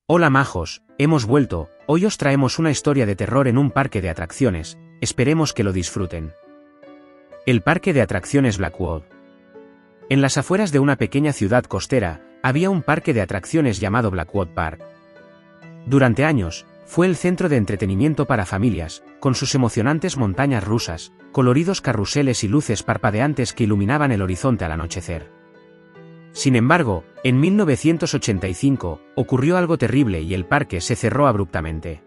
Hola majos, hemos vuelto. Hoy os traemos una historia de terror en un parque de atracciones, esperemos que lo disfruten. El parque de atracciones Blackwood. En las afueras de una pequeña ciudad costera, había un parque de atracciones llamado Blackwood Park. Durante años, fue el centro de entretenimiento para familias, con sus emocionantes montañas rusas, coloridos carruseles y luces parpadeantes que iluminaban el horizonte al anochecer. Sin embargo, en 1985, ocurrió algo terrible y el parque se cerró abruptamente.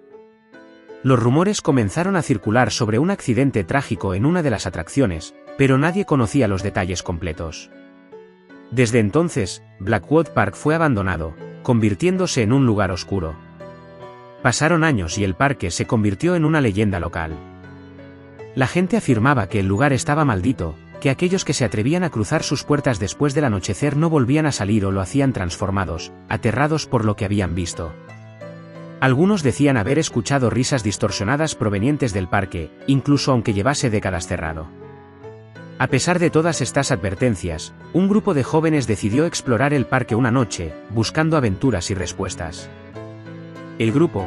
Los rumores comenzaron a circular sobre un accidente trágico en una de las atracciones, pero nadie conocía los detalles completos. Desde entonces, Blackwood Park fue abandonado, convirtiéndose en un lugar oscuro. Pasaron años y el parque se convirtió en una leyenda local. La gente afirmaba que el lugar estaba maldito, que aquellos que se atrevían a cruzar sus puertas después del anochecer no volvían a salir o lo hacían transformados, aterrados por lo que habían visto. Algunos decían haber escuchado risas distorsionadas provenientes del parque, incluso aunque llevase décadas cerrado. A pesar de todas estas advertencias, un grupo de jóvenes decidió explorar el parque una noche, buscando aventuras y respuestas. El grupo,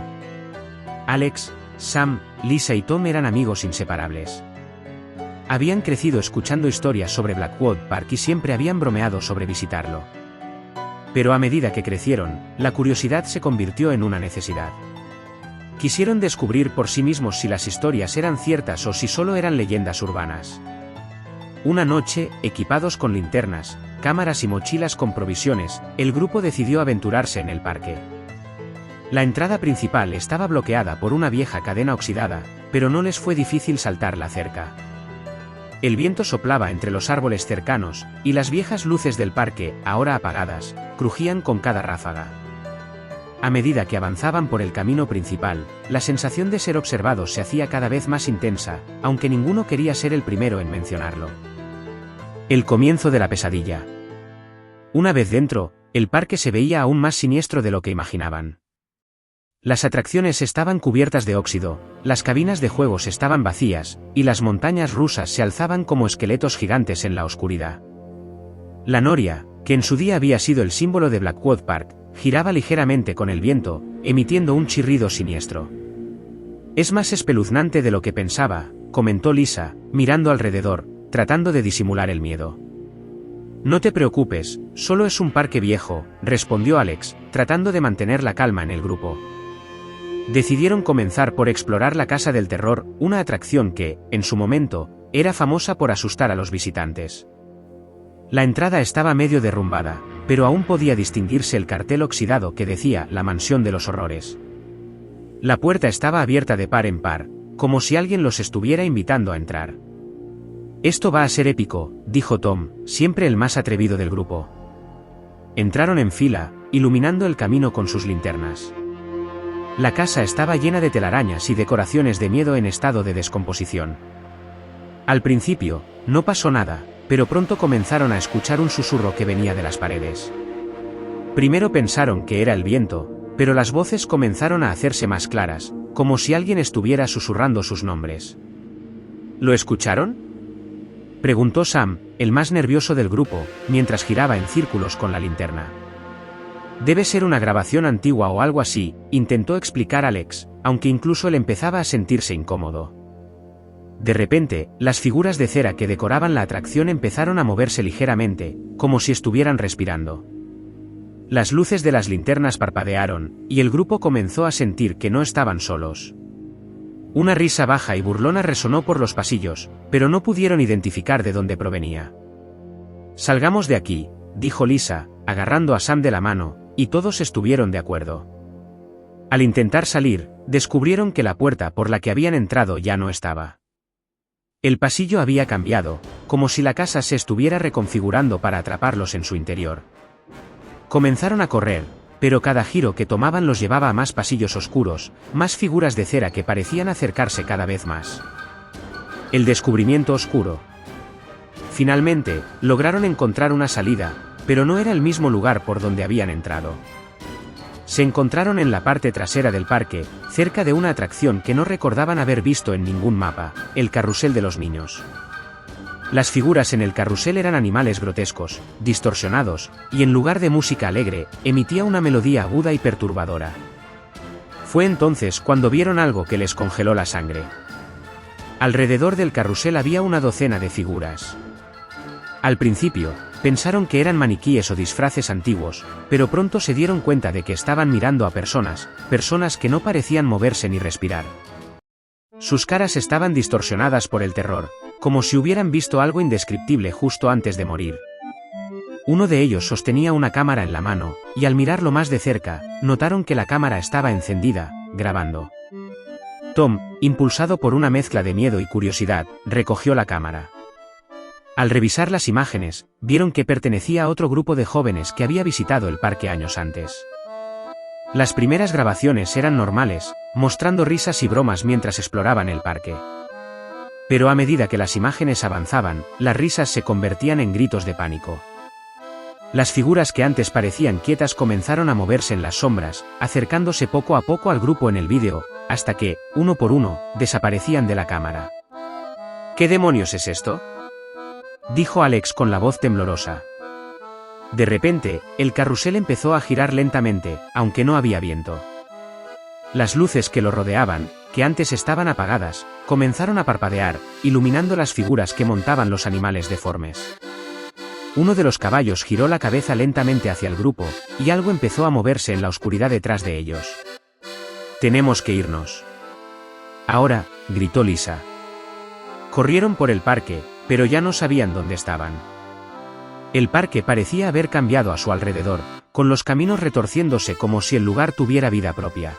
Alex, Sam, Lisa y Tom eran amigos inseparables. Habían crecido escuchando historias sobre Blackwood Park y siempre habían bromeado sobre visitarlo. Pero a medida que crecieron, la curiosidad se convirtió en una necesidad. Quisieron descubrir por sí mismos si las historias eran ciertas o si solo eran leyendas urbanas. Una noche, equipados con linternas, cámaras y mochilas con provisiones, el grupo decidió aventurarse en el parque. La entrada principal estaba bloqueada por una vieja cadena oxidada, pero no les fue difícil saltar la cerca. El viento soplaba entre los árboles cercanos, y las viejas luces del parque, ahora apagadas, crujían con cada ráfaga. A medida que avanzaban por el camino principal, la sensación de ser observados se hacía cada vez más intensa, aunque ninguno quería ser el primero en mencionarlo. El comienzo de la pesadilla. Una vez dentro, el parque se veía aún más siniestro de lo que imaginaban. Las atracciones estaban cubiertas de óxido, las cabinas de juegos estaban vacías, y las montañas rusas se alzaban como esqueletos gigantes en la oscuridad. La noria, que en su día había sido el símbolo de Blackwood Park, giraba ligeramente con el viento, emitiendo un chirrido siniestro. «Es más espeluznante de lo que pensaba», comentó Lisa, mirando alrededor, tratando de disimular el miedo. «No te preocupes, solo es un parque viejo», respondió Alex, tratando de mantener la calma en el grupo. Decidieron comenzar por explorar la Casa del Terror, una atracción que, en su momento, era famosa por asustar a los visitantes. La entrada estaba medio derrumbada, pero aún podía distinguirse el cartel oxidado que decía «La Mansión de los Horrores». La puerta estaba abierta de par en par, como si alguien los estuviera invitando a entrar. «Esto va a ser épico», dijo Tom, siempre el más atrevido del grupo. Entraron en fila, iluminando el camino con sus linternas. La casa estaba llena de telarañas y decoraciones de miedo en estado de descomposición. Al principio, no pasó nada, pero pronto comenzaron a escuchar un susurro que venía de las paredes. Primero pensaron que era el viento, pero las voces comenzaron a hacerse más claras, como si alguien estuviera susurrando sus nombres. ¿Lo escucharon?, preguntó Sam, el más nervioso del grupo, mientras giraba en círculos con la linterna. «Debe ser una grabación antigua o algo así», intentó explicar Alex, aunque incluso él empezaba a sentirse incómodo. De repente, las figuras de cera que decoraban la atracción empezaron a moverse ligeramente, como si estuvieran respirando. Las luces de las linternas parpadearon, y el grupo comenzó a sentir que no estaban solos. Una risa baja y burlona resonó por los pasillos, pero no pudieron identificar de dónde provenía. «Salgamos de aquí», dijo Lisa, agarrando a Sam de la mano, y todos estuvieron de acuerdo. Al intentar salir, descubrieron que la puerta por la que habían entrado ya no estaba. El pasillo había cambiado, como si la casa se estuviera reconfigurando para atraparlos en su interior. Comenzaron a correr, pero cada giro que tomaban los llevaba a más pasillos oscuros, más figuras de cera que parecían acercarse cada vez más. El descubrimiento oscuro. Finalmente, lograron encontrar una salida, pero no era el mismo lugar por donde habían entrado. Se encontraron en la parte trasera del parque, cerca de una atracción que no recordaban haber visto en ningún mapa, el carrusel de los niños. Las figuras en el carrusel eran animales grotescos, distorsionados, y en lugar de música alegre, emitía una melodía aguda y perturbadora. Fue entonces cuando vieron algo que les congeló la sangre. Alrededor del carrusel había una docena de figuras. Al principio, pensaron que eran maniquíes o disfraces antiguos, pero pronto se dieron cuenta de que estaban mirando a personas que no parecían moverse ni respirar. Sus caras estaban distorsionadas por el terror, como si hubieran visto algo indescriptible justo antes de morir. Uno de ellos sostenía una cámara en la mano, y al mirarlo más de cerca, notaron que la cámara estaba encendida, grabando. Tom, impulsado por una mezcla de miedo y curiosidad, recogió la cámara. Al revisar las imágenes, vieron que pertenecía a otro grupo de jóvenes que había visitado el parque años antes. Las primeras grabaciones eran normales, mostrando risas y bromas mientras exploraban el parque. Pero a medida que las imágenes avanzaban, las risas se convertían en gritos de pánico. Las figuras que antes parecían quietas comenzaron a moverse en las sombras, acercándose poco a poco al grupo en el vídeo, hasta que, uno por uno, desaparecían de la cámara. ¿Qué demonios es esto?, dijo Alex con la voz temblorosa. De repente, el carrusel empezó a girar lentamente, aunque no había viento. Las luces que lo rodeaban, que antes estaban apagadas, comenzaron a parpadear, iluminando las figuras que montaban los animales deformes. Uno de los caballos giró la cabeza lentamente hacia el grupo, y algo empezó a moverse en la oscuridad detrás de ellos. «Tenemos que irnos». «Ahora», gritó Lisa. Corrieron por el parque, pero ya no sabían dónde estaban. El parque parecía haber cambiado a su alrededor, con los caminos retorciéndose como si el lugar tuviera vida propia.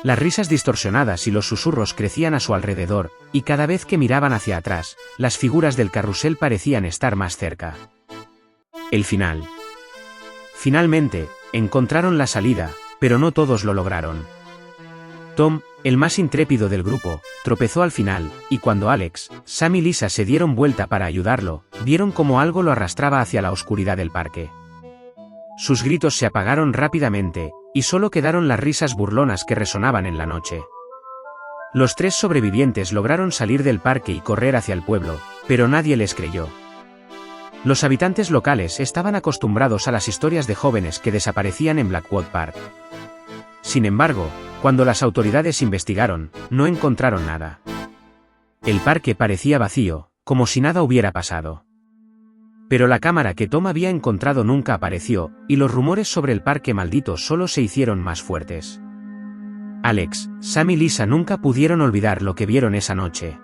Las risas distorsionadas y los susurros crecían a su alrededor, y cada vez que miraban hacia atrás, las figuras del carrusel parecían estar más cerca. El final. Finalmente, encontraron la salida, pero no todos lo lograron. Tom, el más intrépido del grupo, tropezó al final, y cuando Alex, Sam y Lisa se dieron vuelta para ayudarlo, vieron como algo lo arrastraba hacia la oscuridad del parque. Sus gritos se apagaron rápidamente, y solo quedaron las risas burlonas que resonaban en la noche. Los tres sobrevivientes lograron salir del parque y correr hacia el pueblo, pero nadie les creyó. Los habitantes locales estaban acostumbrados a las historias de jóvenes que desaparecían en Blackwood Park. Sin embargo, cuando las autoridades investigaron, no encontraron nada. El parque parecía vacío, como si nada hubiera pasado. Pero la cámara que Tom había encontrado nunca apareció, y los rumores sobre el parque maldito solo se hicieron más fuertes. Alex, Sam y Lisa nunca pudieron olvidar lo que vieron esa noche.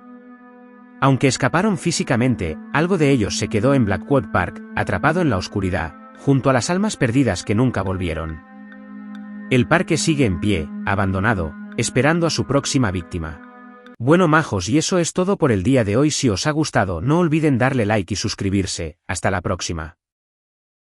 Aunque escaparon físicamente, algo de ellos se quedó en Blackwood Park, atrapado en la oscuridad, junto a las almas perdidas que nunca volvieron. El parque sigue en pie, abandonado, esperando a su próxima víctima. Bueno majos, y eso es todo por el día de hoy. Si os ha gustado no olviden darle like y suscribirse. Hasta la próxima.